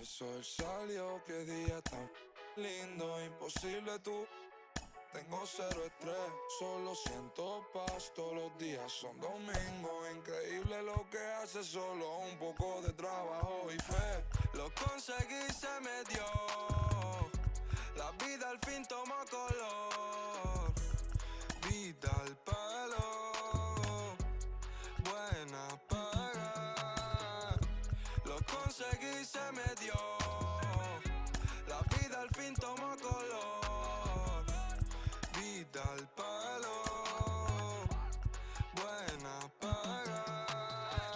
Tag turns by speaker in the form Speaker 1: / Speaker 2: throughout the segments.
Speaker 1: El sol salió, qué día tan lindo, imposible tú. Tengo cero estrés, solo siento paz. Todos los días son domingo. Increíble lo que hace, solo un poco de trabajo y fe. Lo conseguí, se me dio. La vida al fin tomó color. Vida al palo, buena paga. Lo conseguí, se me dio. La vida al fin tomó color. Vida al palo, buena paga.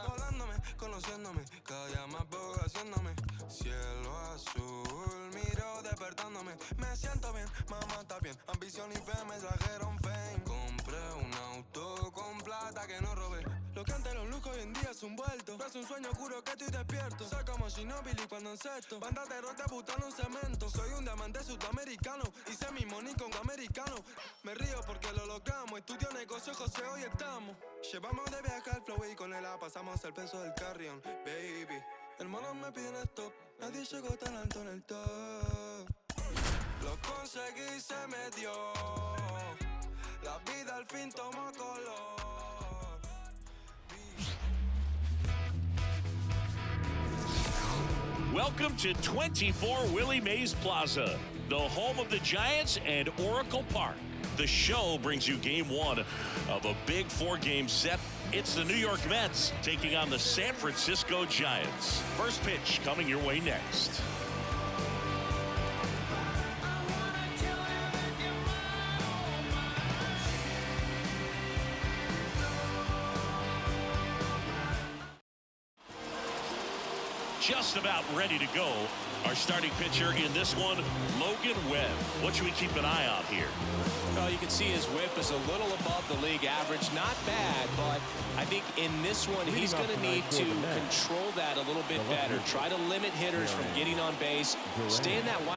Speaker 1: Volándome, conociéndome, cada día más veo haciéndome. Cielo azul, miro despertándome. Me siento bien, mamá está bien. Ambición y fe me trajeron fame. Compré un auto con plata que no robé. Lo que antes los lujos hoy en día es un vuelto. Es un sueño oscuro que estoy despierto. Soy como Ginóbili cuando encesto. Banda de rock debutando en cemento. Soy un diamante sudamericano. Hice mi money con americano. Me río porque lo logramos. Estudio negocio, José, hoy estamos. Llevamos de viaje al flow y con él pasamos el peso del carrión. Baby, el mono me pide en stop. Nadie llegó tan alto en el top. Lo conseguí, se me dio. La vida al fin tomó color.
Speaker 2: Welcome to 24 Willie Mays Plaza, the home of the Giants and Oracle Park. The show brings you game one of a big four-game set. It's the New York Mets taking on the San Francisco Giants. First pitch coming your way next. Just about ready to go. Our starting pitcher in this one, Logan Webb. What should we keep an eye on here?
Speaker 3: Well, you can see his whip is a little above the league average. Not bad, but I think in this one, he's going to need to control that a little bit better. Try to limit hitters from getting on base. Stay in that wide.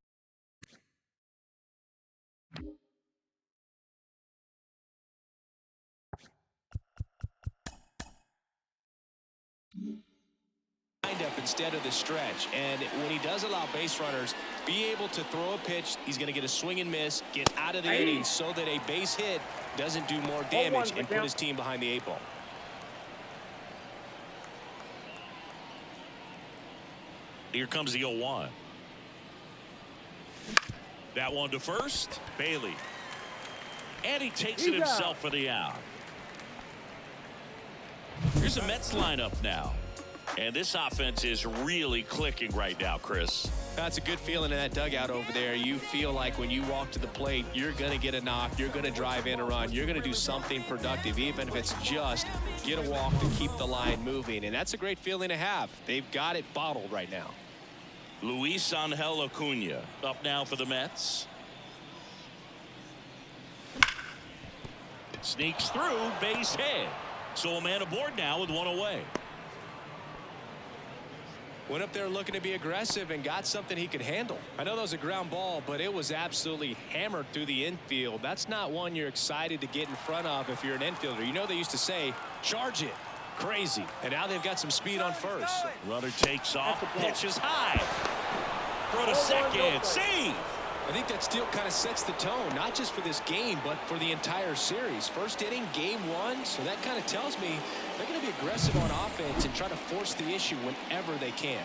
Speaker 3: Up instead of the stretch, and when he does allow base runners be able to throw a pitch, he's going to get a swing and miss, get out of the inning so that a base hit doesn't do more damage and put his team behind the eight ball.
Speaker 2: Here comes the 0-1. That one to first, Bailey, and he takes it himself for the out. Here's the Mets lineup now. And this offense is really clicking right now, Chris.
Speaker 3: That's a good feeling in that dugout over there. You feel like when you walk to the plate, you're going to get a knock, you're going to drive in a run, you're going to do something productive, even if it's just get a walk to keep the line moving. And that's a great feeling to have. They've got it bottled right now.
Speaker 2: Luis Angel Acuna up now for the Mets. Sneaks through, base hit. So a man aboard now with one away.
Speaker 3: Went up there looking to be aggressive and got something he could handle. I know that was a ground ball, but it was absolutely hammered through the infield. That's not one you're excited to get in front of if you're an infielder. You know they used to say, charge it. Crazy. And now they've got some speed on first.
Speaker 2: Runner takes off, pitches high. Throw to second, save.
Speaker 3: I think that still kind of sets the tone, not just for this game, but for the entire series. First inning, game one, so that kind of tells me they're going to be aggressive on offense and try to force the issue whenever they can.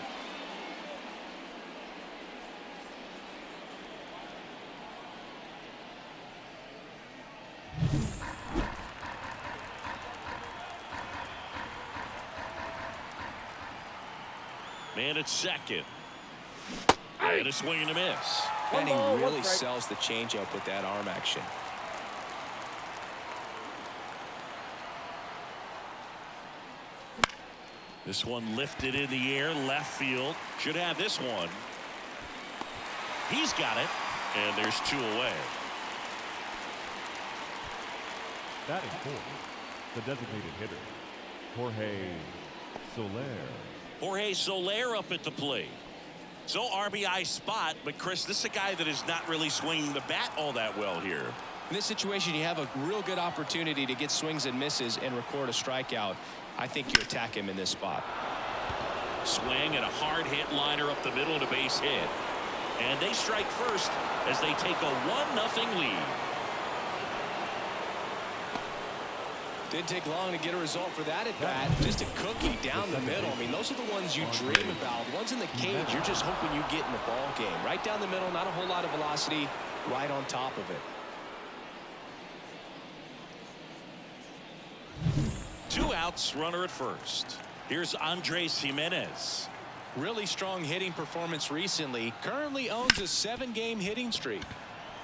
Speaker 2: Man at second. And a swing and a miss.
Speaker 3: And he really sells the changeup with that arm action.
Speaker 2: This one lifted in the air, left field. Should have this one. He's got it, and there's two away.
Speaker 4: Batting fourth, the designated hitter, Jorge Soler.
Speaker 2: Jorge Soler up at the plate. So RBI spot, but Chris, this is a guy that is not really swinging the bat all that well here.
Speaker 3: In this situation, you have a real good opportunity to get swings and misses and record a strikeout. I think you attack him in this spot.
Speaker 2: Swing and a hard hit liner up the middle and a base hit. And they strike first as they take a 1-0 lead.
Speaker 3: Didn't take long to get a result for that at bat. Just a cookie down the middle. I mean, those are the ones you dream about. The ones in the cage, you're just hoping you get in the ball game. Right down the middle, not a whole lot of velocity, right on top of it.
Speaker 2: 2 outs, runner at first. Here's Andres Gimenez.
Speaker 3: Really strong hitting performance recently. Currently owns a 7-game hitting streak.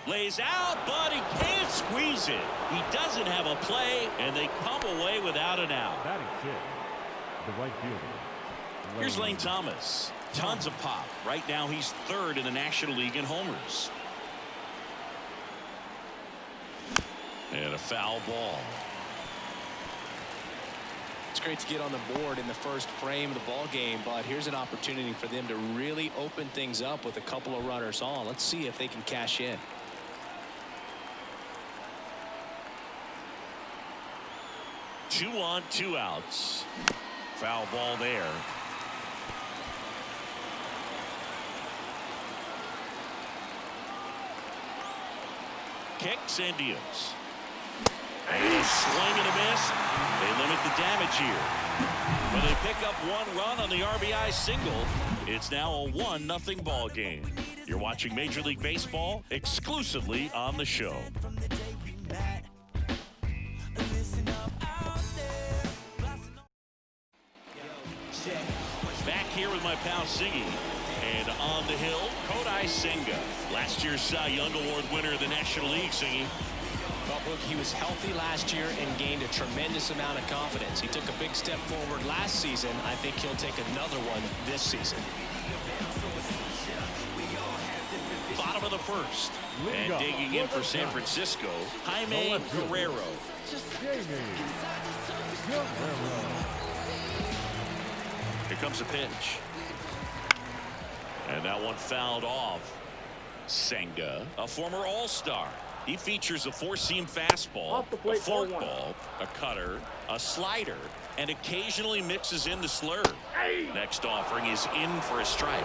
Speaker 2: Lays out, but he can't squeeze it. He doesn't have a play, and they come away without an out.
Speaker 4: Batting 6th, the right fielder.
Speaker 2: Here's Lane Thomas. Tons of pop. Right now he's 3rd in the National League in homers. And a foul ball.
Speaker 3: It's great to get on the board in the first frame of the ball game, but here's an opportunity for them to really open things up with a couple of runners on. Let's see if they can cash in.
Speaker 2: Two on, 2 outs. Foul ball there. Kicks and deals. And a swing and a miss. They limit the damage here. But they pick up 1 run on the RBI single. It's now a 1-0 ball game. You're watching Major League Baseball exclusively on the show. Back here with my pal Siggy. And on the hill, Kodai Senga. Last year's Cy Young Award winner of the National League, Siggy.
Speaker 3: Well, look, he was healthy last year and gained a tremendous amount of confidence. He took a big step forward last season. I think he'll take another one this season.
Speaker 2: Bottom of the first. And digging in for San Francisco, Jaime Guerrero. Here comes a pitch. And that one fouled off. Senga, a former All-Star. He features a 4-seam fastball, a forkball, a cutter, a slider, and occasionally mixes in the slurve. Next offering is in for a strike.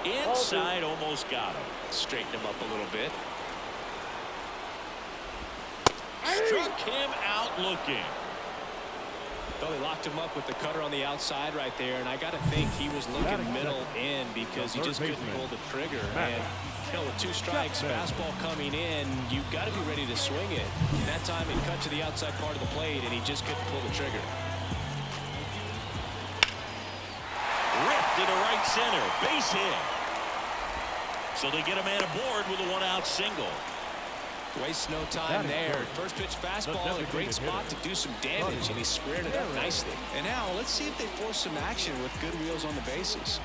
Speaker 2: Inside, almost got him.
Speaker 3: Straighten him up a little bit.
Speaker 2: Struck him out looking.
Speaker 3: Though he locked him up with the cutter on the outside right there, and I got to think he was looking middle in because he just couldn't pull the trigger. And with 2 strikes, fastball coming in, you've got to be ready to swing it. And that time it cut to the outside part of the plate, and he just couldn't pull the trigger.
Speaker 2: Ripped into right center, base hit. So they get a man aboard with a 1-out single.
Speaker 3: Waste no time there. First pitch fastball, a great spot to do some damage, and he squared it up nicely. And now let's see if they force some action with good wheels on the bases.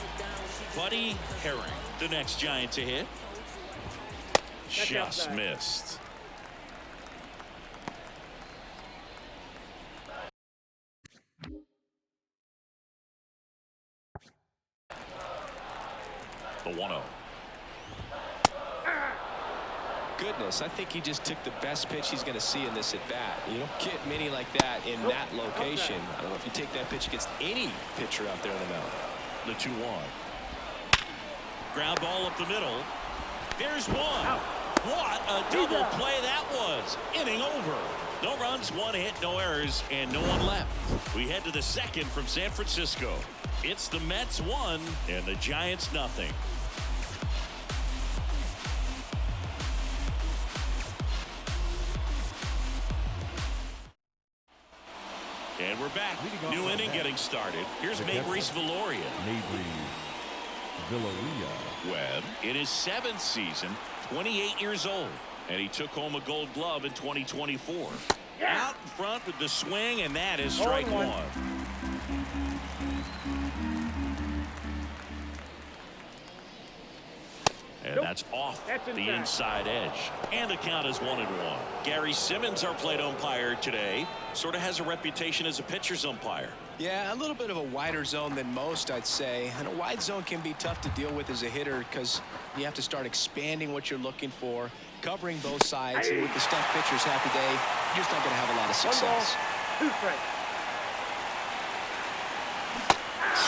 Speaker 2: Buddy Herring, the next Giant to hit. Just missed. The 1-0.
Speaker 3: Goodness, I think he just took the best pitch he's going to see in this at bat. You don't get many like that in that location. I don't know if you take that pitch against any pitcher out there in the mound.
Speaker 2: The 2-1. Ground ball up the middle. Here's one. What a double play that was. Inning over. No runs, 1 hit, no errors, and no one left. We head to the second from San Francisco. It's the Mets 1 and the Giants nothing. And we're back. New inning getting started. Here's Mabrice Viloria. Webb in his 7th season, 28 years old. And he took home a Gold Glove in 2024. Out in front with the swing, and that is strike 1. And that's off the inside edge. And the count is 1-1. Gary Simmons, our plate umpire today, sort of has a reputation as a pitcher's umpire.
Speaker 3: Yeah, a little bit of a wider zone than most, I'd say. And a wide zone can be tough to deal with as a hitter because you have to start expanding what you're looking for, covering both sides. And with the stuff pitchers have today, you're just not going to have a lot of success.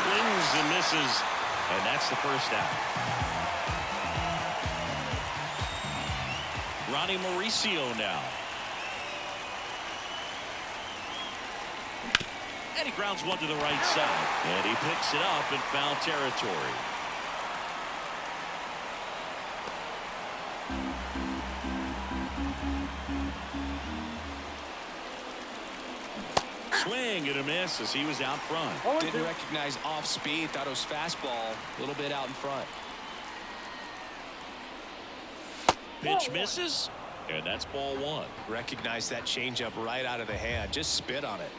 Speaker 2: swings and misses, and that's the first out. Ronnie Mauricio now. And he grounds one to the right side. And he picks it up in foul territory. Swing and a miss as he was out front.
Speaker 3: Didn't recognize off speed. Thought it was fastball. A little bit out in front.
Speaker 2: Pitch misses. And that's ball one.
Speaker 3: Recognize that changeup right out of the hand. Just spit on it.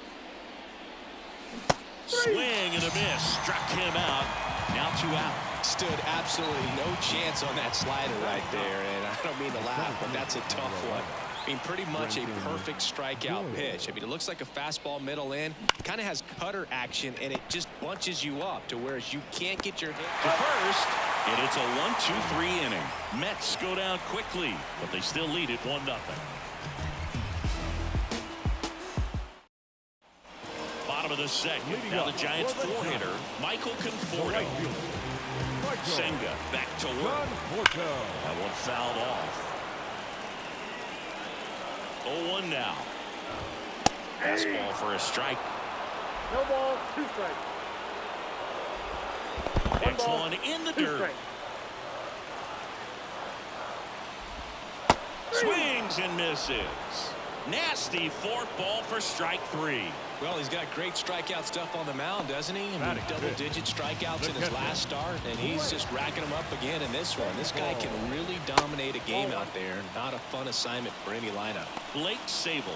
Speaker 2: Swing and a miss. Struck him out. Now 2 out.
Speaker 3: Stood absolutely no chance on that slider right there. And I don't mean to laugh, but that's a tough one. I mean, pretty much a perfect strikeout pitch. I mean, it looks like a fastball middle in. Kind of has cutter action, and it just bunches you up to where you can't get your hit
Speaker 2: to first. And it's a 1-2-3 inning. Mets go down quickly, but they still lead it 1-0. Bottom of the second. Now the Giants 4-hitter, Michael Conforto. Senga back to work. That one fouled off. 0-1 now. Fastball for a strike.
Speaker 4: No ball, 2 strikes.
Speaker 2: Next one in the dirt. Swings and misses. Nasty fourth ball for strike 3.
Speaker 3: Well, he's got great strikeout stuff on the mound, doesn't he? I mean, double-digit strikeouts in his last start, and he's just racking them up again in this one. This guy can really dominate a game out there. Not a fun assignment for any lineup.
Speaker 2: Blake Sable.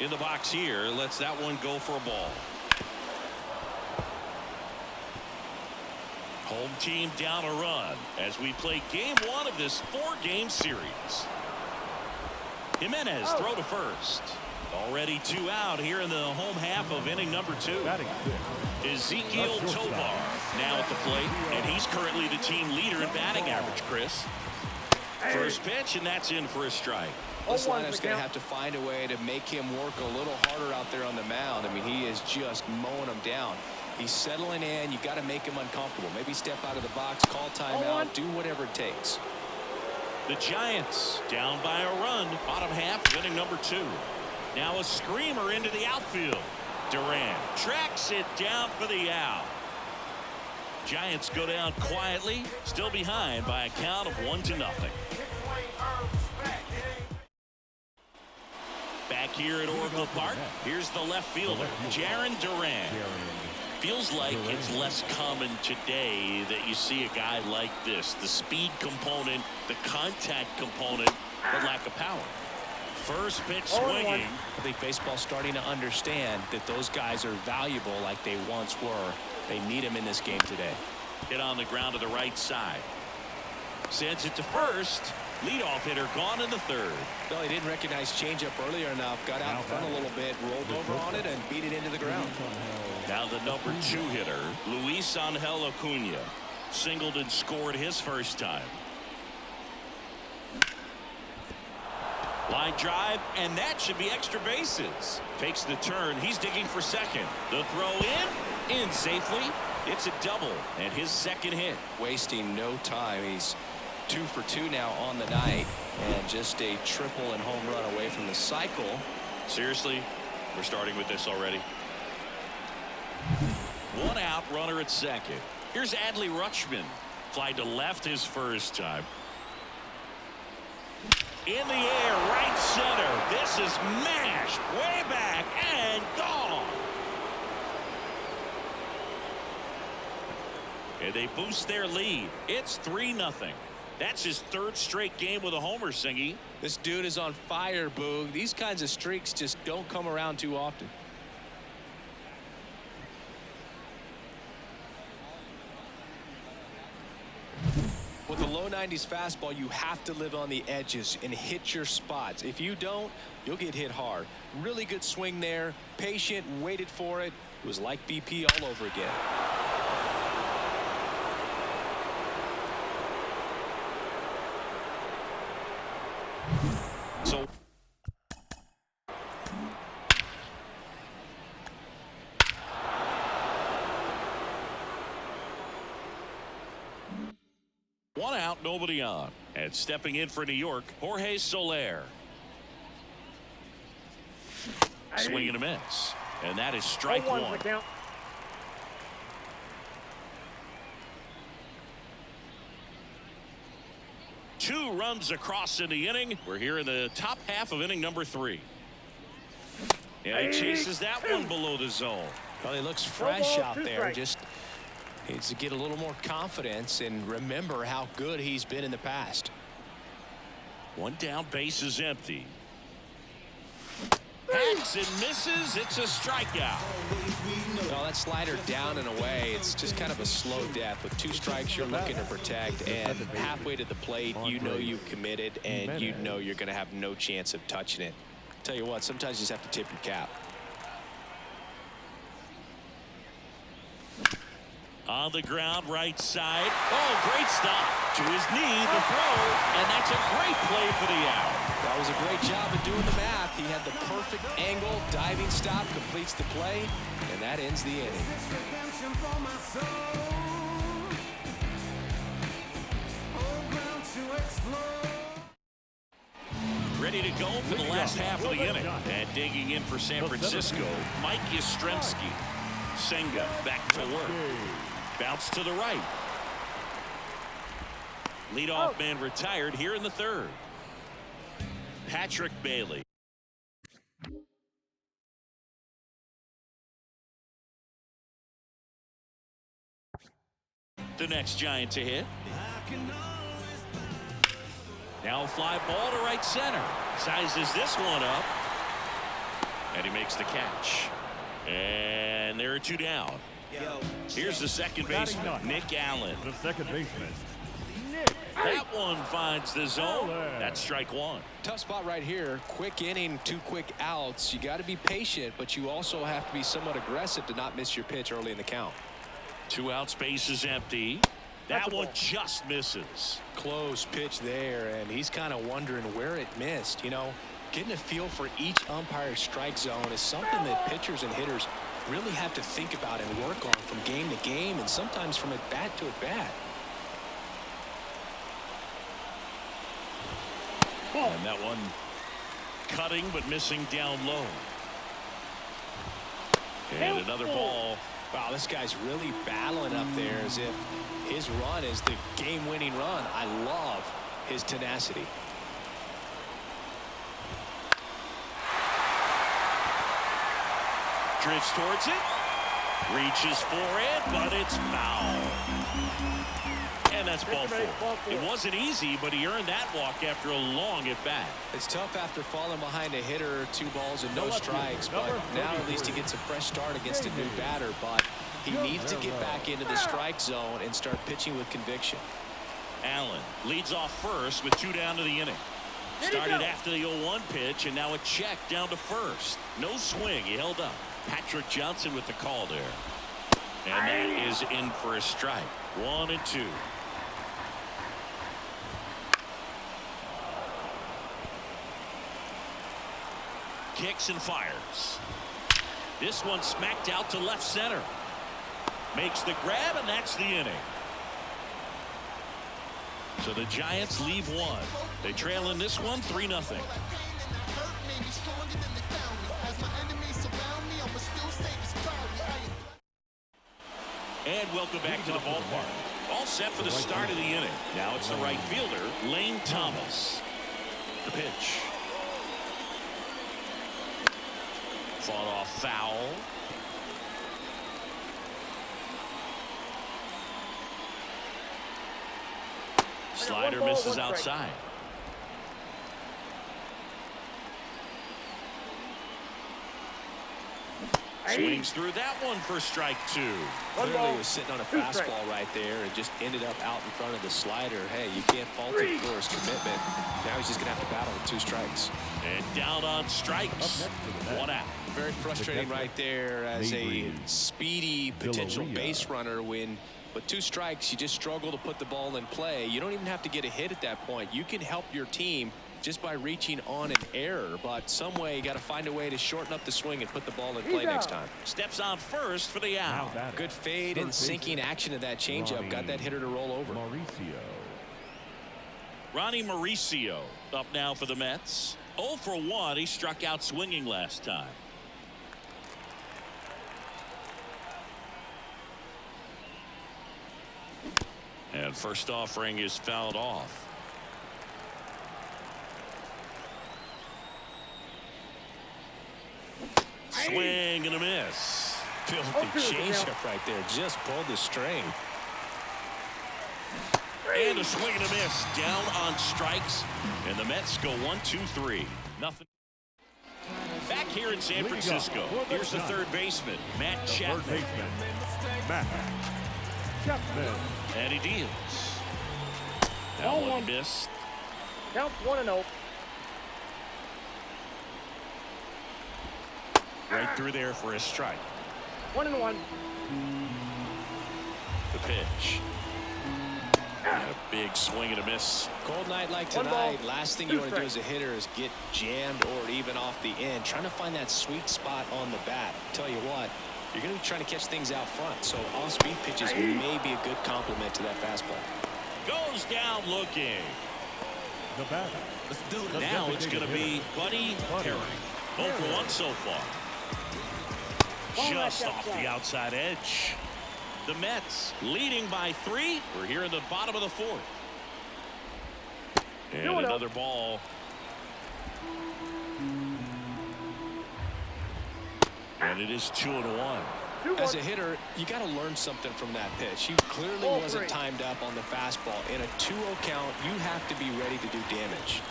Speaker 2: In the box here, lets that one go for a ball. Home team down a run as we play game 1 of this 4-game series. Jimenez throw to first. Already 2 out here in the home half of inning number 2. Ezekiel Tovar now at the plate, and he's currently the team leader in batting average, Chris. First pitch, and that's in for a strike.
Speaker 3: This lineup's going to have to find a way to make him work a little harder out there on the mound. I mean, he is just mowing them down. He's settling in. You got to make him uncomfortable. Maybe step out of the box, call timeout, do whatever it takes.
Speaker 2: The Giants down by a run, bottom half of inning number 2. Now a screamer into the outfield. Duran tracks it down for the out. Giants go down quietly, still behind by a count of 1-0. Back here at Oracle Park, here's the left fielder, Jarren Duran. Feels like it's less common today that you see a guy like this. The speed component, the contact component, but lack of power. First pitch swinging.
Speaker 3: I think baseball's starting to understand that those guys are valuable like they once were. They need them in this game today.
Speaker 2: Hit on the ground to the right side. Sends it to first. Leadoff hitter gone in the third.
Speaker 3: Well, he didn't recognize changeup earlier enough. Got out in front a little bit, rolled over on it, and beat it into the ground.
Speaker 2: Now the number 2 hitter, Luis Angel Acuna. Singled and scored his first time. Line drive, and that should be extra bases. Takes the turn. He's digging for second. The throw in safely. It's a double, and his second hit.
Speaker 3: Wasting no time. He's 2 for 2 now on the night, and just a triple and home run away from the cycle.
Speaker 2: Seriously, we're starting with this already. 1 out, runner at second. Here's Adley Rutschman. Fly to left his first time. In the air, right center. This is mashed way back and gone. And they boost their lead. It's 3-0. That's his 3rd straight game with a homer, Singy.
Speaker 3: This dude is on fire, Boog. These kinds of streaks just don't come around too often. With a low 90s fastball, you have to live on the edges and hit your spots. If you don't, you'll get hit hard. Really good swing there. Patient, waited for it. It was like BP all over again.
Speaker 2: 1 out, nobody on. And stepping in for New York, Jorge Soler. Swing and a miss. And that is strike one. Two runs across in the inning. We're here in the top half of inning number 3. And he chases that one below the zone.
Speaker 3: Well, he looks fresh out there. Just needs to get a little more confidence and remember how good he's been in the past.
Speaker 2: 1 down, base is empty. Hacks and misses. It's a strikeout.
Speaker 3: Well, that slider down and away. It's just kind of a slow death. With 2 strikes, you're looking to protect, and halfway to the plate, you know you've committed, and you know you're going to have no chance of touching it. Tell you what, sometimes you just have to tip your cap.
Speaker 2: On the ground, right side. Oh, great stop. To his knee, the throw, and that's a great play for the out.
Speaker 3: That was a great job of doing the math. He had the perfect angle, diving stop, completes the play, and that ends the inning.
Speaker 2: Ready to go for the last half of the inning. And digging in for San Francisco, Mike Yastrzemski. Senga back to work. Bounce to the right. Leadoff man retired here in the 3rd. Patrick Bailey. The next Giant to hit. Now a fly ball to right center. Sizes this one up. And he makes the catch. And there are 2 down. Here's the second baseman, Nick Allen.
Speaker 4: The second baseman.
Speaker 2: That one finds the zone. That's strike 1.
Speaker 3: Tough spot right here. Quick inning, 2 quick outs. You got to be patient, but you also have to be somewhat aggressive to not miss your pitch early in the count.
Speaker 2: 2 outs, base is empty. That one just misses.
Speaker 3: Close pitch there, and he's kind of wondering where it missed. You know, getting a feel for each umpire's strike zone is something that pitchers and hitters really have to think about and work on from game to game, and sometimes from at bat to at bat.
Speaker 2: And that one cutting but missing down low. And another ball.
Speaker 3: Wow, this guy's really battling up there as if his run is the game-winning run. I love his tenacity.
Speaker 2: Drifts towards it. Reaches for it, but it's foul. And that's ball 4. It wasn't easy, but he earned that walk after a long at bat.
Speaker 3: It's tough after falling behind a hitter, 2 balls and no strikes, but now at least he gets a fresh start against a new batter. But he needs to get back into the strike zone and start pitching with conviction.
Speaker 2: Allen leads off first with 2 down to the inning. Started after the 0-1 pitch, and now a check down to first. No swing. He held up. Patrick Johnson with the call there. And that is in for a strike. 1-2. Kicks and fires. This one smacked out to left center. Makes the grab, and that's the inning. So the Giants leave 1. They trail in this one 3-0. And welcome back to the ballpark. All set for the start of the inning. Now it's the right fielder, Lane Thomas. The pitch. Fought off foul. Slider misses outside. Swings through that one for strike 2.
Speaker 3: Clearly he was sitting on a fastball right there and just ended up out in front of the slider. Hey, you can't fault him for his commitment. Now he's just going to have to battle with 2 strikes.
Speaker 2: And down on strikes. 1 out.
Speaker 3: Very frustrating right there as a speedy potential base runner when with 2 strikes you just struggle to put the ball in play. You don't even have to get a hit at that point. You can help your team just by reaching on an error, but some way you got to find a way to shorten up the swing and put the ball in play next time.
Speaker 2: Steps on first for the out.
Speaker 3: Good fade and sinking action of that changeup got that hitter to roll over.
Speaker 2: Ronnie Mauricio up now for the Mets. 0 for 1. He struck out swinging last time. And first offering is fouled off. Swing and a miss.
Speaker 3: Filthy changeup right there. Just pulled the string.
Speaker 2: And a swing and a miss. Down on strikes. And the Mets go 1-2-3. Nothing. Back here in San Francisco. Here's the third baseman, Matt Chapman.
Speaker 4: Matt Chapman.
Speaker 2: And he deals. That one missed.
Speaker 5: Count 1-0.
Speaker 2: Right through there for a strike.
Speaker 5: 1-1.
Speaker 2: The pitch. And a big swing and a miss.
Speaker 3: Cold night like tonight, last thing you want to do as a hitter is get jammed or even off the end. Trying to find that sweet spot on the bat. Tell you what, you're going to be trying to catch things out front, so off-speed pitches may be a good complement to that fastball.
Speaker 2: Goes down looking.
Speaker 4: The batter.
Speaker 2: Now it's going to be Buddy Herring. 0 for 1 so far. Just off the outside edge. The Mets leading by 3. We're here in the bottom of the 4th. And another ball. And it is 2-1.
Speaker 3: As a hitter, you got to learn something from that pitch. He clearly wasn't timed up on the fastball. In a 2-0 count, you have to be ready to do damage.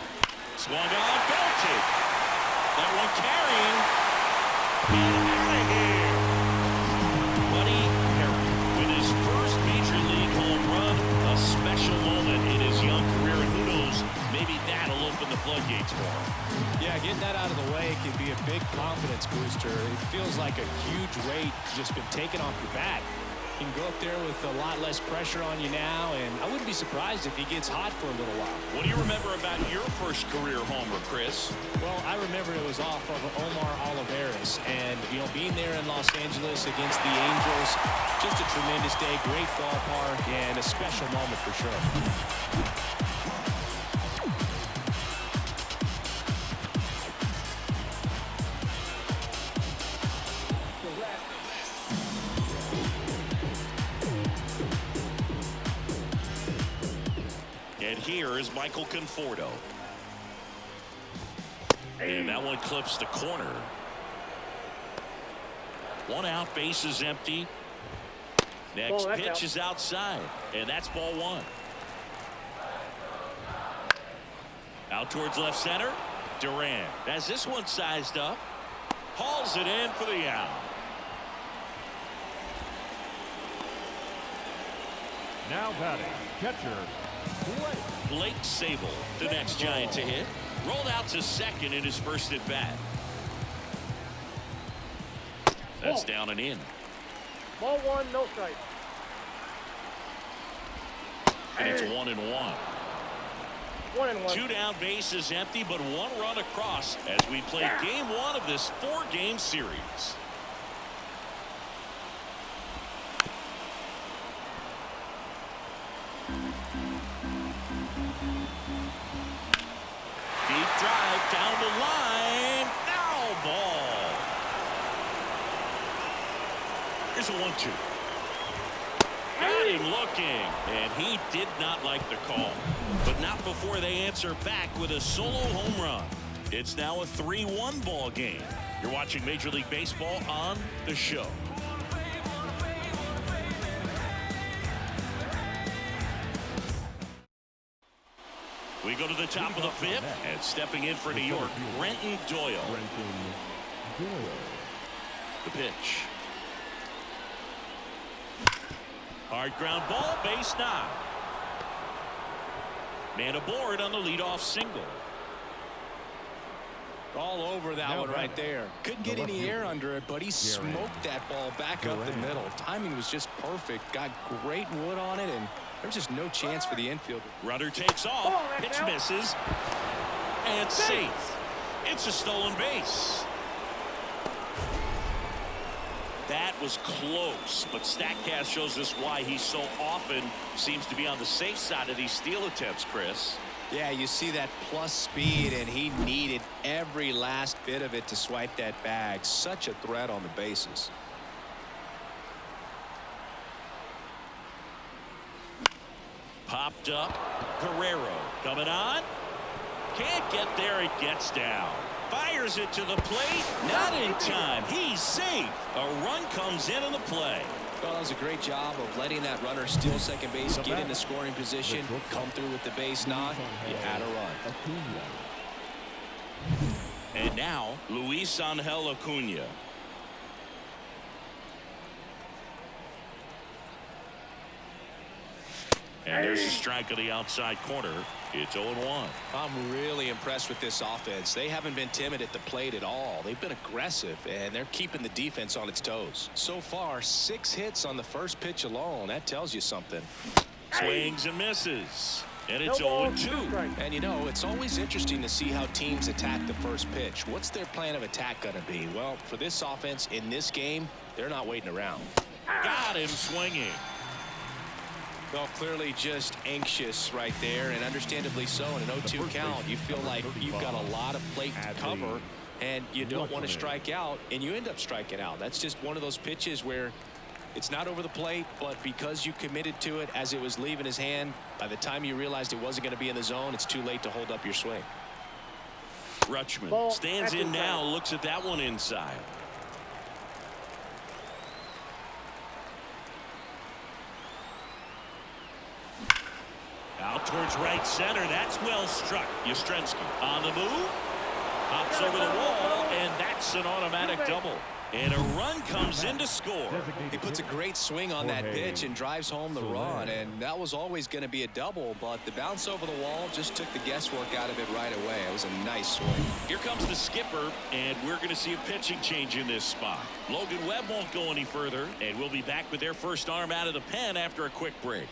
Speaker 2: Swung on, belted. That one carrying. And out of here. Buddy Herring with his first major league home run. A special moment in his young career. And who knows, maybe that'll open the floodgates for him.
Speaker 3: Yeah, getting that out of the way can be a big confidence booster. It feels like a huge weight just been taken off your back. You can go up there with a lot less pressure on you now, and I wouldn't be surprised if he gets hot for a little while.
Speaker 2: What do you remember about your first career homer, Chris?
Speaker 3: Well, I remember it was off of Omar Olivares, and, being there in Los Angeles against the Angels, just a tremendous day, great ballpark, and a special moment for sure.
Speaker 2: And here is Michael Conforto. And that one clips the corner. 1 out, base is empty. Next pitch is outside, and that's ball 1. Out towards left center. Duran has this one sized up. Hauls it in for the out.
Speaker 4: Now batting, catcher,
Speaker 2: Blake Sable, the next Giant to hit. Rolled out to second in his first at bat. That's down and in.
Speaker 5: Ball 1, no strike.
Speaker 2: And it's 1-1.
Speaker 5: 1-1.
Speaker 2: 2 down, bases empty, but 1 run across as we play game 1 of this 4-game series. Deep drive down the line. Foul ball. Here's a 1-2. Got him looking, and he did not like the call. But not before they answer back with a solo home run. It's now a 3-1 ball game. You're watching Major League Baseball on The Show. We go to the top of the 5th, and stepping in for New York, Renton Doyle. The pitch. Hard ground ball, base knock. Man aboard on the leadoff single.
Speaker 3: All over that one right there. Couldn't get any air under it, but he smoked that ball back up the middle. Timing was just perfect. Got great wood on it, and there's just no chance for the infielder.
Speaker 2: Rudder takes off. Pitch misses. And safe. It's a stolen base. That was close, but StatCast shows us why he so often seems to be on the safe side of these steal attempts, Chris.
Speaker 3: Yeah, you see that plus speed, and he needed every last bit of it to swipe that bag. Such a threat on the bases.
Speaker 2: Popped up. Guerrero coming on. Can't get there. It gets down. Fires it to the plate. Not in time. He's safe. A run comes in on the play.
Speaker 3: Well, that was a great job of letting that runner steal second base, get into scoring position, come through with the base knock. You had a run.
Speaker 2: And now, Luis Angel Acuna. And there's a strike on the outside corner. It's 0-1.
Speaker 3: I'm really impressed with this offense. They haven't been timid at the plate at all. They've been aggressive, and they're keeping the defense on its toes. So far, 6 hits on the first pitch alone. That tells you something.
Speaker 2: Swings and misses. And it's
Speaker 5: No ball,
Speaker 2: 0-2.
Speaker 3: And, you know, it's always interesting to see how teams attack the first pitch. What's their plan of attack going to be? Well, for this offense in this game, they're not waiting around.
Speaker 2: Got him swinging.
Speaker 3: Well, clearly just anxious right there, and understandably so. In an 0-2 count, you feel like you've got a lot of plate to cover, and you don't want to strike out, and you end up striking out. That's just one of those pitches where it's not over the plate, but because you committed to it as it was leaving his hand, by the time you realized it wasn't going to be in the zone, it's too late to hold up your swing.
Speaker 2: Rutschman stands in now, looks at that one inside. Out towards right center. That's well struck. Yastrzemski on the move. Hops over the wall, and that's an automatic double. And a run comes in to score.
Speaker 3: He puts a great swing on that pitch and drives home the run, and that was always going to be a double, but the bounce over the wall just took the guesswork out of it right away. It was a nice swing.
Speaker 2: Here comes the skipper, and we're going to see a pitching change in this spot. Logan Webb won't go any further, and we'll be back with their first arm out of the pen after a quick break.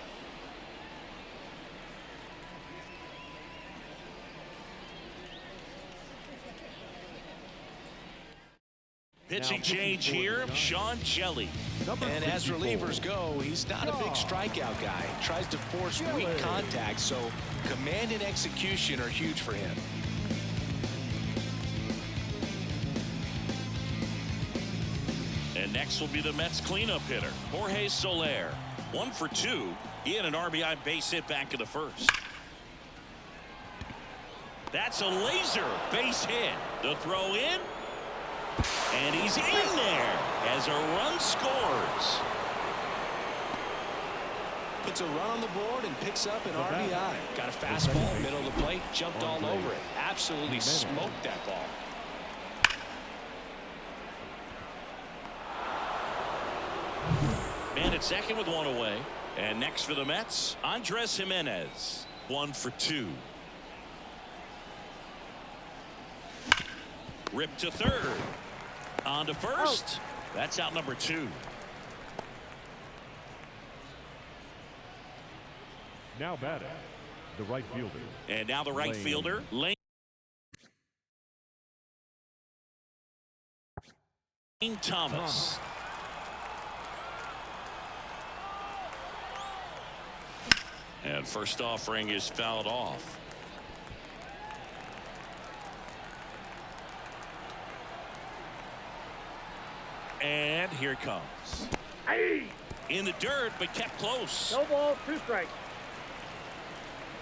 Speaker 2: Pitching change here, Sean Shelley.
Speaker 3: And as relievers go, he's not a big strikeout guy. He tries to force weak contact, so command and execution are huge for him.
Speaker 2: And next will be the Mets cleanup hitter, Jorge Soler. 1 for 2. He had an RBI base hit back in the first. That's a laser base hit. The throw in. And he's in there as a run scores.
Speaker 3: Puts a run on the board and picks up an RBI. Got a fastball, middle of the plate, jumped all over it. Absolutely smoked that ball.
Speaker 2: Man at second with 1 away. And next for the Mets, Andres Jimenez. 1 for 2. Ripped to third. On to first. That's out number 2.
Speaker 4: Now batting, the right fielder.
Speaker 2: And now the right fielder, Lane Thomas. And first offering is fouled off. And here it comes. In the dirt, but kept close.
Speaker 5: No ball, 2 strikes.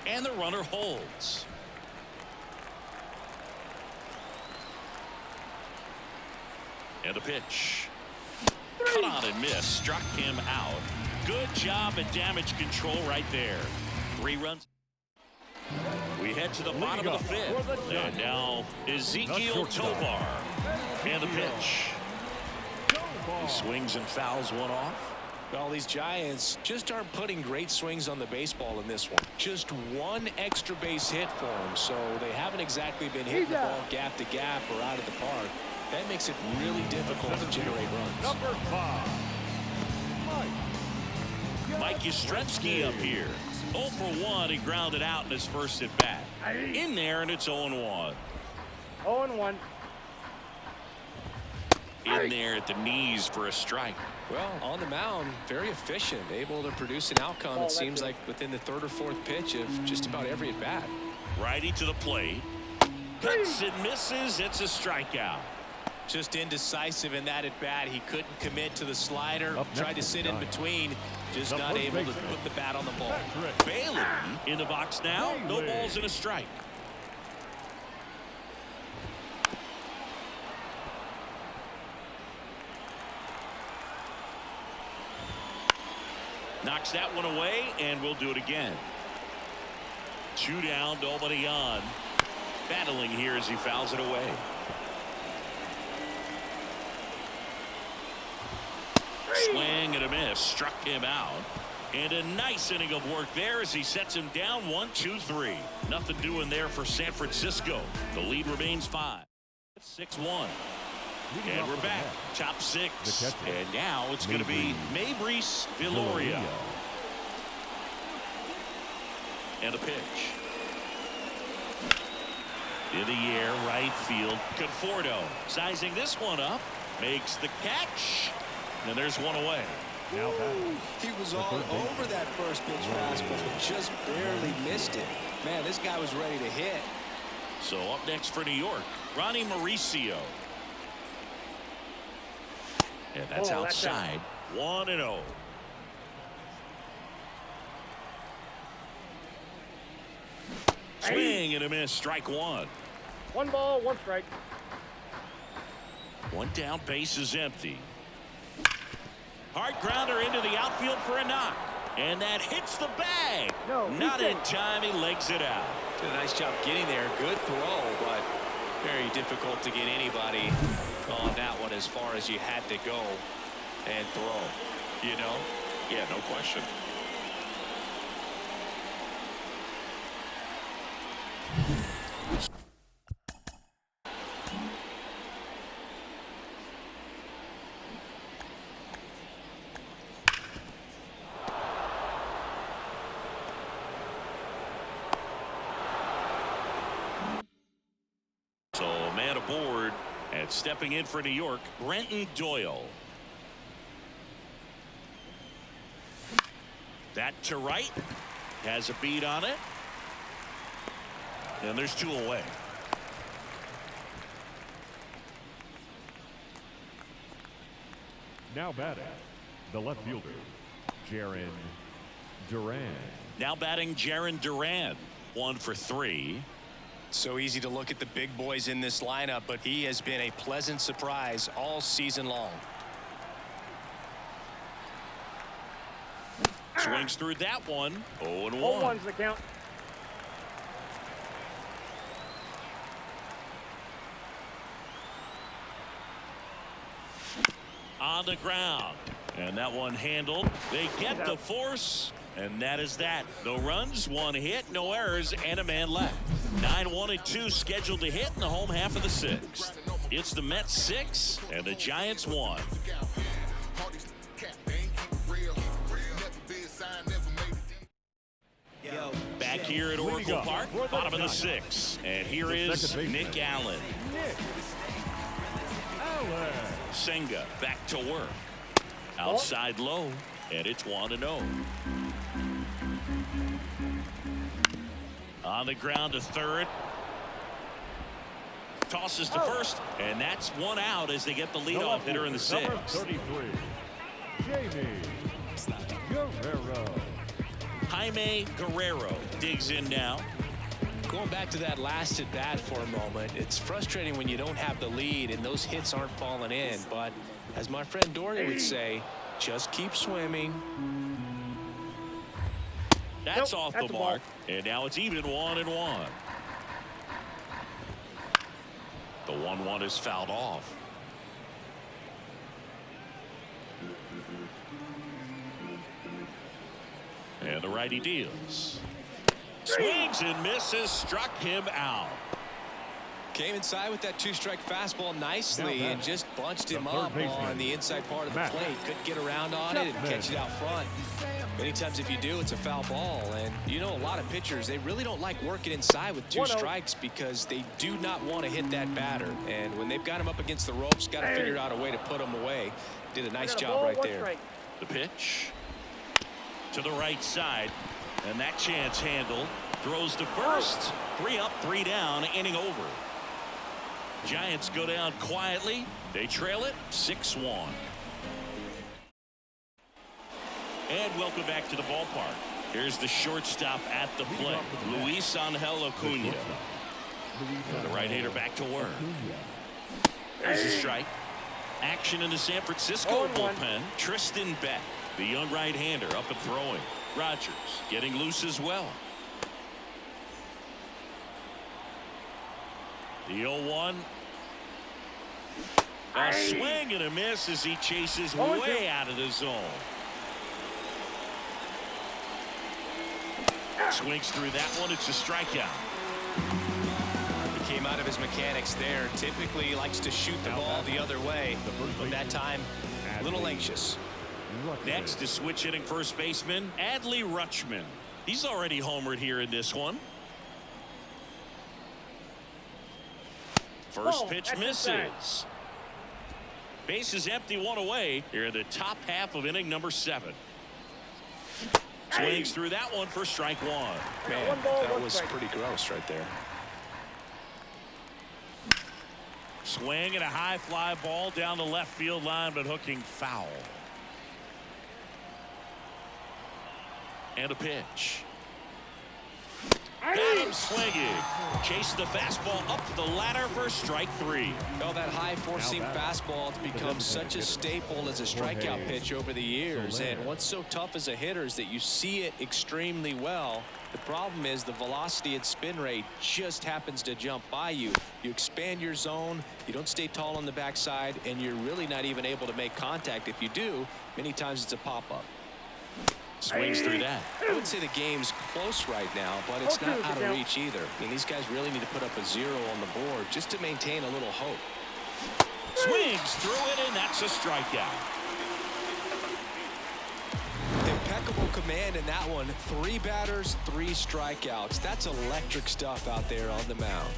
Speaker 2: And the runner holds. And a pitch. Cut on and miss. Struck him out. Good job at damage control right there. 3 runs. We head to the bottom of the 5th. And now Ezekiel Tovar. And the pitch. He swings and fouls one off.
Speaker 3: Well, these Giants just aren't putting great swings on the baseball in this one. Just 1 extra base hit for them, so they haven't exactly been hitting the ball gap to gap or out of the park. That makes it really difficult to generate runs.
Speaker 4: Number 5.
Speaker 2: Mike Yastrzemski up here. 0 for 1. He grounded out in his first at bat. In there, and it's 0-1.
Speaker 5: 0-1.
Speaker 2: In there at the knees for a strike.
Speaker 3: Well, on the mound, very efficient, able to produce an outcome, it seems like, within the 3rd or 4th pitch of just about every at bat.
Speaker 2: Righty to the plate. Hits and misses. It's a strikeout.
Speaker 3: Just indecisive in that at bat. He couldn't commit to the slider. Tried to sit in between. Just not able to put the bat on the ball.
Speaker 2: Bailey in the box now. No balls and a strike. Knocks that one away, and we'll do it again. 2 down, nobody on. Battling here as he fouls it away. Swing and a miss. Struck him out. And a nice inning of work there as he sets him down 1-2-3. Nothing doing there for San Francisco. The lead remains 5. 6-1. And we're back. Top 6. And now it's going to be Maybreeze Viloria. And a pitch. In the air, right field. Conforto sizing this one up. Makes the catch. And there's one away.
Speaker 4: Now
Speaker 6: he was all over that first pitch fastball, but just barely missed it. Man, this guy was ready to hit.
Speaker 2: So up next for New York, Ronnie Mauricio. And that's outside. 1-0. Swing and a miss. Strike one.
Speaker 5: 1 ball, 1 strike.
Speaker 2: 1 down, base is empty. Hard grounder into the outfield for a knock. And that hits the bag. Not in time. He legs it out.
Speaker 3: Did a nice job getting there. Good throw, but very difficult to get anybody on that one as far as you had to go and throw. You know?
Speaker 2: Yeah, no question. Man aboard, and stepping in for New York, Brenton Doyle. That to right, has a beat on it, and there's 2 away.
Speaker 4: Now batting, the left fielder, Jarren Duran.
Speaker 2: Now batting Jarren Duran, 1 for 3.
Speaker 3: So easy to look at the big boys in this lineup, but he has been a pleasant surprise all season long.
Speaker 2: Swings through that one. 0-1.
Speaker 5: 0-1's the count.
Speaker 2: On the ground. And that one handled. They get the force. And that is that. No runs, 1 hit, no errors, and a man left. 9-1-2 scheduled to hit in the home half of the 6th. It's the Mets 6 and the Giants 1. Back here at Oracle Park, bottom of the 6th. And here is Nick Allen. Senga back to work. Outside low, and it's 1-0. On the ground to third. Tosses to first, and that's 1 out as they get the leadoff hitter in the 6th.
Speaker 4: Number 33, Jamie Guerrero.
Speaker 2: Jaime Guerrero digs in now.
Speaker 3: Going back to that last at bat for a moment, it's frustrating when you don't have the lead and those hits aren't falling in. But as my friend Dory would say, just keep swimming.
Speaker 2: That's off the mark, and now it's even 1-1. The 1-1 is fouled off. And the righty deals. Swings and misses, struck him out.
Speaker 3: Came inside with that 2-strike fastball nicely and just bunched him up on the inside part of the plate. Couldn't get around on it and catch it out front. Many times if you do, it's a foul ball. And you know, a lot of pitchers, they really don't like working inside with 2 strikes because they do not want to hit that batter. And when they've got him up against the ropes, got to figure out a way to put him away. Did a nice job right there.
Speaker 2: The pitch to the right side, and that chance handled. Throws to first. 3 up, 3 down, inning over. Giants go down quietly. They trail it 6-1. And welcome back to the ballpark. Here's the shortstop at the plate, Luis Angel Acuna. The right-hander back to work. There's a strike. Action in the San Francisco bullpen. Tristan Beck, the young right-hander, up and throwing. Rogers getting loose as well. The 0-1. A swing and a miss as he chases way out of the zone. Swings through that one. It's a strikeout.
Speaker 3: He came out of his mechanics there. Typically he likes to shoot the ball the other way, but that time a little anxious.
Speaker 2: Next is switch hitting first baseman Adley Rutschman. He's already homered here in this one. First pitch misses. Base is empty, 1 away here in the top half of inning number 7. Swings through that one for strike 1.
Speaker 3: Man, that was pretty gross right there.
Speaker 2: Swing and a high fly ball down the left field line, but hooking foul. And a pitch. Got him swinging. Chase the fastball up the ladder for strike 3.
Speaker 3: Well, that high four-seam fastball has become such a staple as a strikeout pitch over the years. And what's so tough as a hitter is that you see it extremely well. The problem is the velocity and spin rate just happens to jump by you. You expand your zone, you don't stay tall on the backside, and you're really not even able to make contact. If you do, many times it's a pop-up.
Speaker 2: Swings through that.
Speaker 3: I wouldn't say the game's close right now, but it's not out of reach either. I mean, these guys really need to put up a 0 on the board just to maintain a little hope.
Speaker 2: Swings through it, and that's a strikeout.
Speaker 3: Impeccable command in that one. 3 batters, 3 strikeouts. That's electric stuff out there on the mound.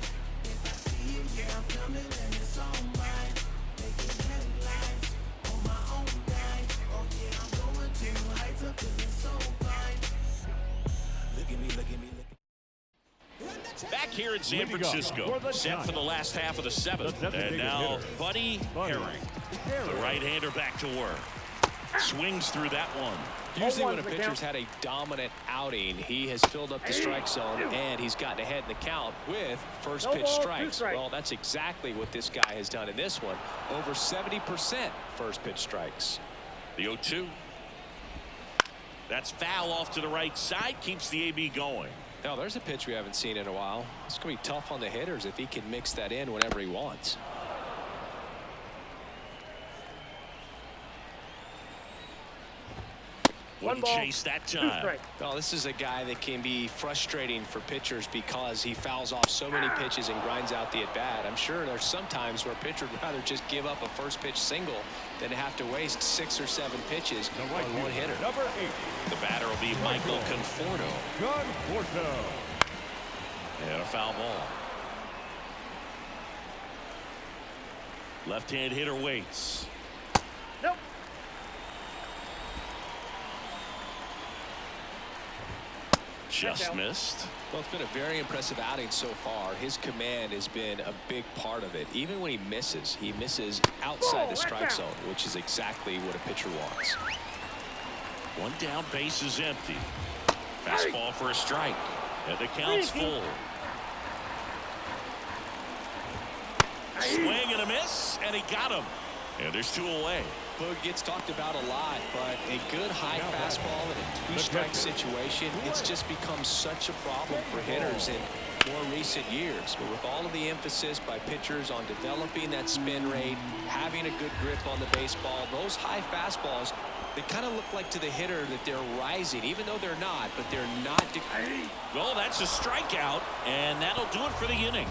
Speaker 2: Back here in San Francisco, set for the last half of the 7th. And now Buddy Herring, the right-hander, back to work. Swings through that one.
Speaker 3: Usually when a pitcher's had a dominant outing, he has filled up the strike zone and he's gotten ahead in the count with first pitch strikes. Well, that's exactly what this guy has done in this one. Over 70% first pitch strikes.
Speaker 2: The 0-2. That's foul off to the right side, keeps the AB going.
Speaker 3: Now there's a pitch we haven't seen in a while. It's going to be tough on the hitters if he can mix that in whenever he wants.
Speaker 2: Wouldn't chase that time.
Speaker 3: Well, this is a guy that can be frustrating for pitchers because he fouls off so many pitches and grinds out the at-bat. I'm sure there's some times where a pitcher would rather just give up a first pitch single than to have to waste 6 or 7 pitches on one hitter.
Speaker 4: Number 8.
Speaker 2: The batter will be Michael Conforto. And a foul ball. Left-hand hitter waits.
Speaker 5: Nope.
Speaker 2: Just missed.
Speaker 3: Well, it's been a very impressive outing so far. His command has been a big part of it. Even when he misses outside the strike zone, which is exactly what a pitcher wants.
Speaker 2: One down, base is empty. Fastball for a strike. And the count's full. Swing and a miss, and he got him. And there's 2 away.
Speaker 3: Boog gets talked about a lot, but a good high fastball in a 2-strike situation, it's just become such a problem for hitters in more recent years. But with all of the emphasis by pitchers on developing that spin rate, having a good grip on the baseball, those high fastballs, they kind of look like to the hitter that they're rising, even though they're not, but they're not.
Speaker 2: Well, that's a strikeout, and that'll do it for the inning.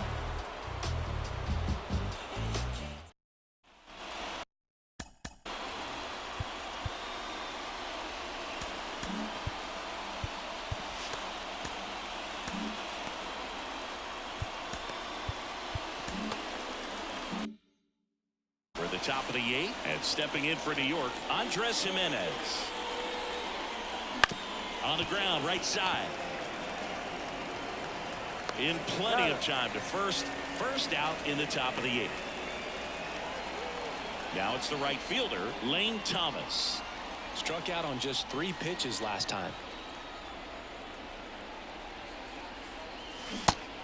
Speaker 2: Top of the 8th, and stepping in for New York, Andres Jimenez. On the ground, right side. in plenty of time to first out in the top of the 8th. Now it's the right fielder, Lane Thomas.
Speaker 3: Struck out on just 3 pitches last time.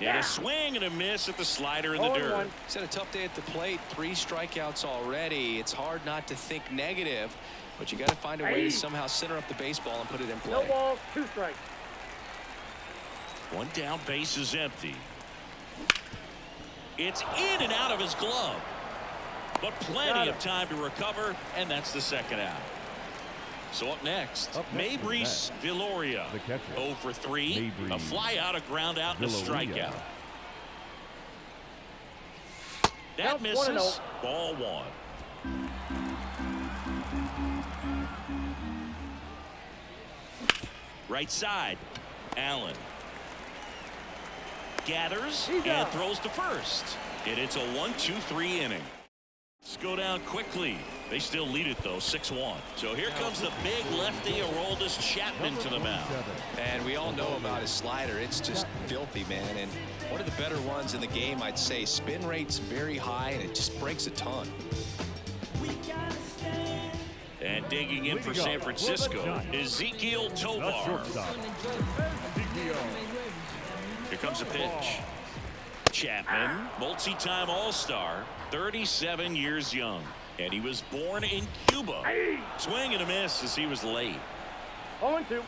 Speaker 2: And a swing and a miss at the slider in the dirt.
Speaker 3: He's had a tough day at the plate. 3 strikeouts already. It's hard not to think negative, but you got to find a way to somehow center up the baseball and put it in play.
Speaker 5: No balls, 2 strikes.
Speaker 2: 1 down, base is empty. It's in and out of his glove, but plenty of time to recover, and that's the 2nd out. So up next, Mabrice Viloria, 0 for 3, a fly out, a ground out, and a strikeout. That misses. Ball 1. Right side, Allen gathers and throws to first, and it's a 1-2-3 inning. Let's go down quickly. They still lead it though, 6-1. So here comes the big lefty, Aroldis Chapman, to the mound.
Speaker 3: And we all know about his slider. It's just filthy, man. And one of the better ones in the game, I'd say. Spin rate's very high, and it just breaks a ton.
Speaker 2: And digging in for San Francisco, Ezequiel Tovar. Here comes a pitch. Chapman, multi-time All-Star, 37 years young, and he was born in Cuba. Swing and a miss as he was late.
Speaker 5: 0-2.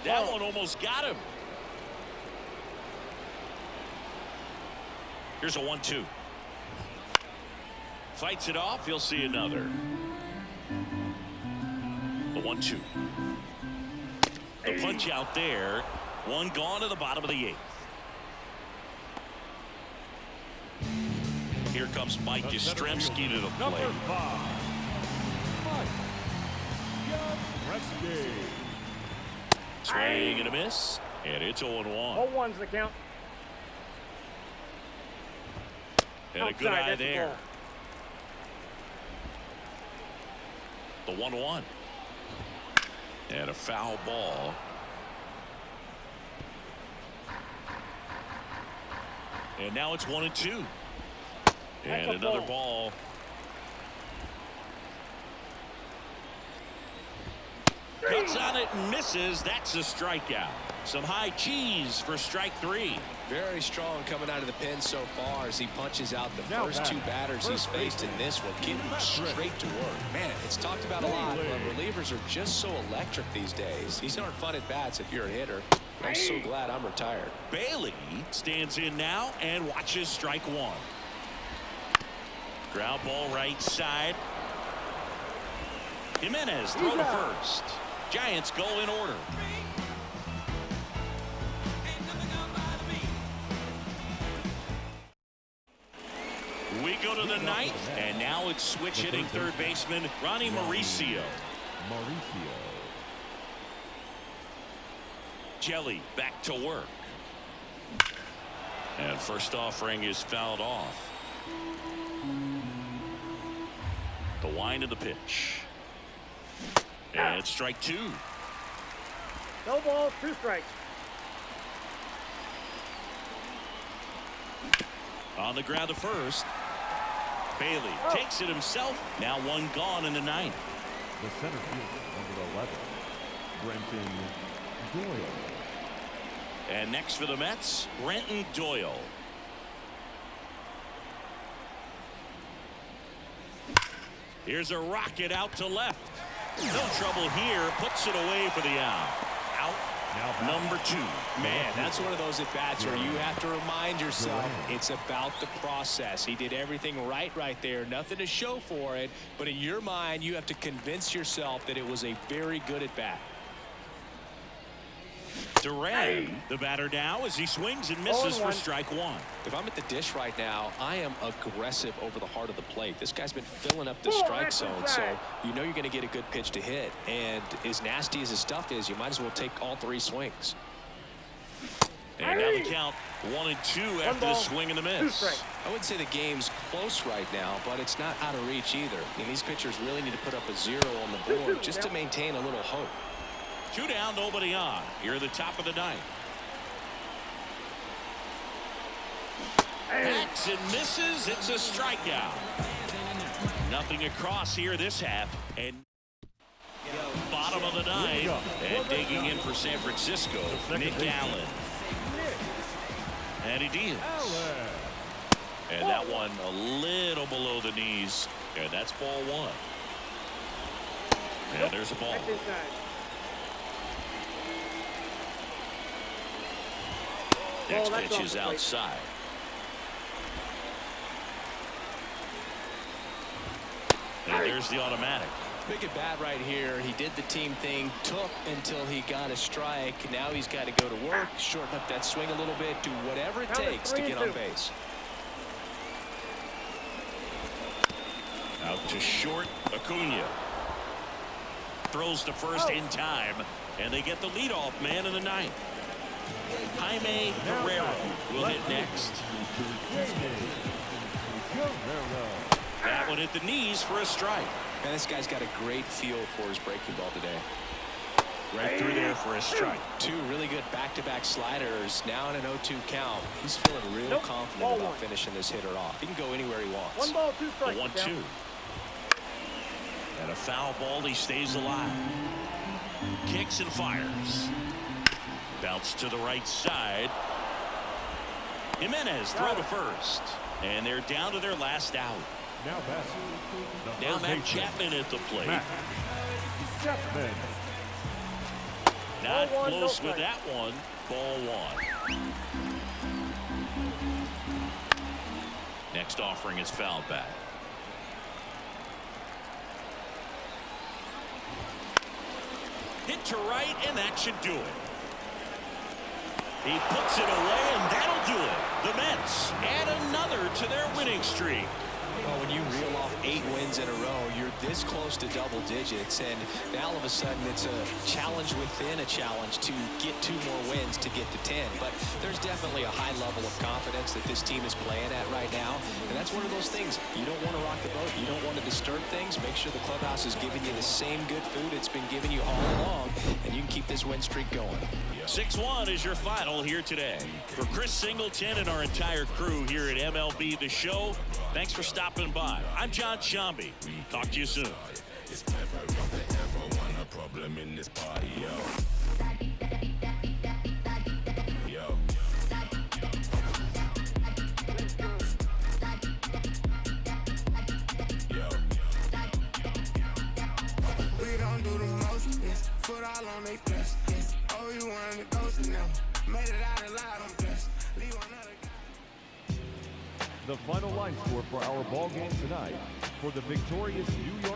Speaker 2: That one almost got him. Here's a 1-2. Fights it off. He'll see another. The 1-2. The punch out there. 1 gone to the bottom of the 8th. Here comes Mike Yastrzemski to the plate. Swing and a miss, and it's 0-1.
Speaker 5: 0-1's the count.
Speaker 2: And a good eye there. The 1-1. And a foul ball. And now it's 1-2. And another ball. Cuts on it and misses. That's a strikeout. Some high cheese for strike 3.
Speaker 3: Very strong coming out of the pen so far as he punches out the first 2 batters he's faced in this one, getting straight to work. Man, it's talked about a lot, but relievers are just so electric these days. These aren't fun at bats if you're a hitter. I'm so glad I'm retired.
Speaker 2: Bailey stands in now and watches strike 1. Ground ball right side. Jimenez throw to first. Giants go in order. We go to the 9th, and now it's switch hitting third baseman Ronnie Mauricio. Jelly back to work. And first offering is fouled off. The wind of the pitch. And it's strike 2.
Speaker 5: No balls, 2 strikes.
Speaker 2: On the ground to first. Bailey takes it himself. Now 1 gone in the 9th.
Speaker 4: The center fielder, number 11, Brenton Doyle.
Speaker 2: And next for the Mets, Brenton Doyle. Here's a rocket out to left. No trouble here. Puts it away for the out. Out number 2.
Speaker 3: Man, that's one of those at-bats where you have to remind yourself it's about the process. He did everything right there. Nothing to show for it. But in your mind, you have to convince yourself that it was a very good at-bat.
Speaker 2: Duran, the batter now as he swings and misses for strike 1.
Speaker 3: If I'm at the dish right now, I am aggressive over the heart of the plate. This guy's been filling up the strike zone, so you know you're going to get a good pitch to hit. And as nasty as his stuff is, you might as well take all 3 swings.
Speaker 2: And now the count 1-2 after the swing and the miss.
Speaker 3: I wouldn't say the game's close right now, but it's not out of reach either. I mean, these pitchers really need to put up a 0 on the board just to maintain a little hope.
Speaker 2: 2 down, nobody on. Here at the top of the 9th. Hacks and misses. It's a strikeout. Nothing across here this half. And bottom of the ninth. And digging in for San Francisco, Nick Allen. And he deals. And that one a little below the knees. And that's ball one. And there's a ball. Next pitch is outside. And there's the automatic.
Speaker 3: Big at bat right here. He did the team thing, took until he got a strike. Now he's got to go to work, shorten up that swing a little bit, do whatever it takes to get on base.
Speaker 2: Out to short, Acuna. Throws to first in time, and they get the leadoff man in the ninth. Jaime Guerrero will hit next. That one hit the knees for a strike.
Speaker 3: Man, this guy's got a great feel for his breaking ball today.
Speaker 2: Right through there for a strike.
Speaker 3: Two really good back-to-back sliders. Now in an 0-2 count. He's feeling real confident about finishing this hitter off. He can go anywhere he wants.
Speaker 5: 1 ball, 2 strikes.
Speaker 2: 1-2. And a foul ball. He stays alive. Kicks and fires. Bounce to the right side. Jimenez throw to first. And they're down to their last out. Now Matt Chapman at the plate. Not close with that one. Ball one. Next offering is fouled back. Hit to right, and that should do it. He puts it away, and that'll do it. The Mets add another to their winning streak.
Speaker 3: Well, when you reel off 8 wins in a row, you're this close to double digits, and now all of a sudden it's a challenge within a challenge to get 2 more wins to get to 10. But there's definitely a high level of confidence that this team is playing at right now, and that's one of those things. You don't want to rock the boat. You don't want to disturb things. Make sure the clubhouse is giving you the same good food it's been giving you all along, and you can keep this win streak going.
Speaker 2: 6-1 is your final here today. For Chris Singleton and our entire crew here at MLB The Show, thanks for stopping by. I'm John Shambi. Talk to you soon.
Speaker 1: It's never want a problem in this party, yo. Yo. Yo. We don't do the most, yes. Foot all on they flesh, yes. Oh, you wanted to ghost now. Made it out alive, I'm blessed. Leave another guy.
Speaker 4: The final line score for our ball game tonight. For the victorious New York